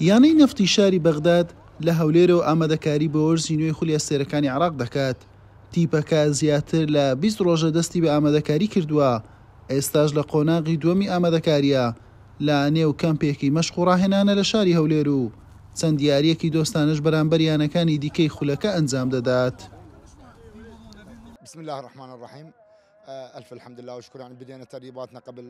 یانەی نەفتی شاری بەغداد لە هەولێرەوە ئامادەکاری بە وەرزی نوێی خولی ئەستێرەکانی عێراق دەکات. تیپەکە زیاتر لە 20 ڕۆژە دەستی بە ئامادەکاری کردووە. ئێستاش لە قۆناغی دووەمی ئامادەکاریە لە نێو کەمپێکی مەشق و ڕاهێنانە لە شاری هەولێر و چەند دیاریەکی دۆستانش بەرامبەر یانەکانی دیکەی خولەکە ئەنجام دەدات. بسم الله الرحمن الرحیم. ألف الحمد لله وشكرا عن بدينا تدريباتنا قبل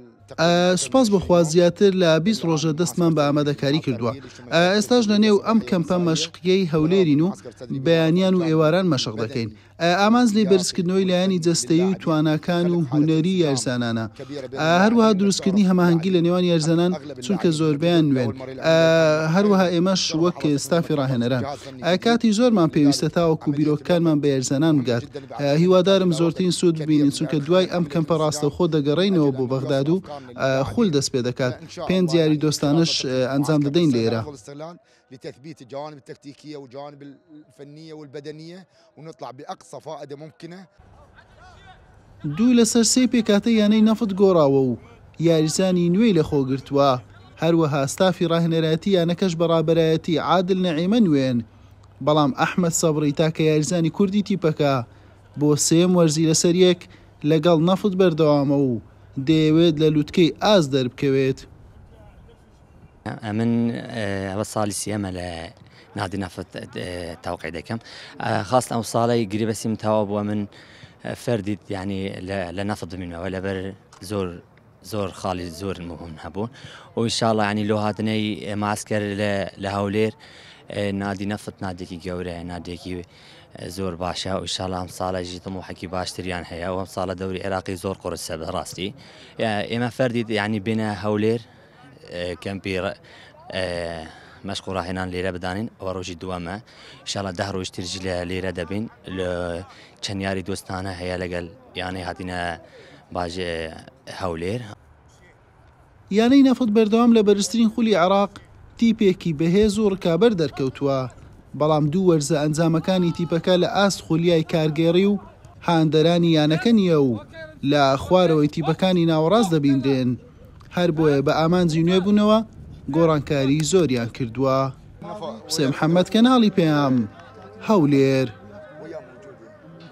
سپاس بخوا زیاتر لە 20 ڕۆژە دەستمان بە ئامادەکاری کردووە. ئێستاش لە نێو ئەم کەمپە مەشقیەی هەولێرین و بەیانیان و ئێواران مەشق دەکەین. ئامانز لێ بەرزکردنەوەی لایەنی جەستەیی و تواناکان و هونەری یارزانانە، هەروەها دروستکردنی هەماهەنگی لە نێوان یارزانان چونکە زۆربیان نوێن. هەروەها ئێمەش وەک ستافی ڕاهێنەران کاتی زۆرمان پێویستە تاوەکو بیرۆکەکانمان بە یارزانان بگات. هیوادارم زۆرترین سوود ببینین چونکە دوای ئەم کەمپە ڕاستەوخۆ دەگەڕێینەوە بۆ بەغداد و خول دەست پێ دەکات. 5 دیاری دۆستانش ئەنجام دەدەین لێرە. لتثبيت الجوانب التكتيكية والجوانب الفنية والبدنية ونطلع بأقصى فائدة ممكنة. دوو لەسەر سێ پێکاتە یانەی نەفت گۆڕاوە و یاریزانی نوێی لە خۆگرتووە. هەروەها ستافی ڕاهێنەرایەتی یانەکەش بەڕابەرایەتی عادل نەعیمە نوێن. بەڵام ئەحمەد سەبڕی تاکە یاریزانی کوردی تیپەکە بۆ سێم وەرزی لەسەر یەک لەگەڵ نەفت بەردەوامە و دەیەوێت لە لووتکەی ئاز دەربکەوێت. من ئەوە ساڵی سێمە لە نادی نەفت تاوقع دەکەم. خاستە ئەو ساڵی گریبەسیم تەواو بووە من فەردیت یعنی لە نەفت بمینەوە لەبەر زۆر خاڵی زۆر مهم هەبوو و ئینشاڵڵا ینی لۆ هاتنەی ماسکەر لە هەولێر نادی نەفت نادێکی گەورەیە، نادێکی زۆر باشە و ئینشاڵڵا ئەم ساڵەژی تەموحەکی باشتریان هەیە و ئەم ساڵە دەوری عێراقی زۆر قورسە بەڕاستی. ئێمە فەردیت ینی بینە هەولێر کەمپی مەشق و ڕاهێنان لێرە بدانین. ئەوە ڕۆژی دووەمە، ئینشاڵڵا 10 ڕۆژ ترژی لە لێرە دەبین. لە چەند یاری دۆستانە هەیە لەگەڵ یانەی هاتینە باژێ هەولێر. یانەی نەفت بەردەوام لە بەرزترین خولی عێراق تیپێکی بەهێز و ڕکابەر دەرکەوتووە. بەڵام دوو وەرزە ئەنجامەکانی تیپەکە لە ئاست خولیای کارگێڕی و هاندەرانی یانەکە نییە و لە خوارەوەی تیپەکانی ناوەڕاست دەبیندرێن. هەر بۆیە بە ئامانجی نوێبوونەوە گۆڕانکاری زۆریان کردووە. حوسێن محەممەد کەناڵی پێام هەولێر.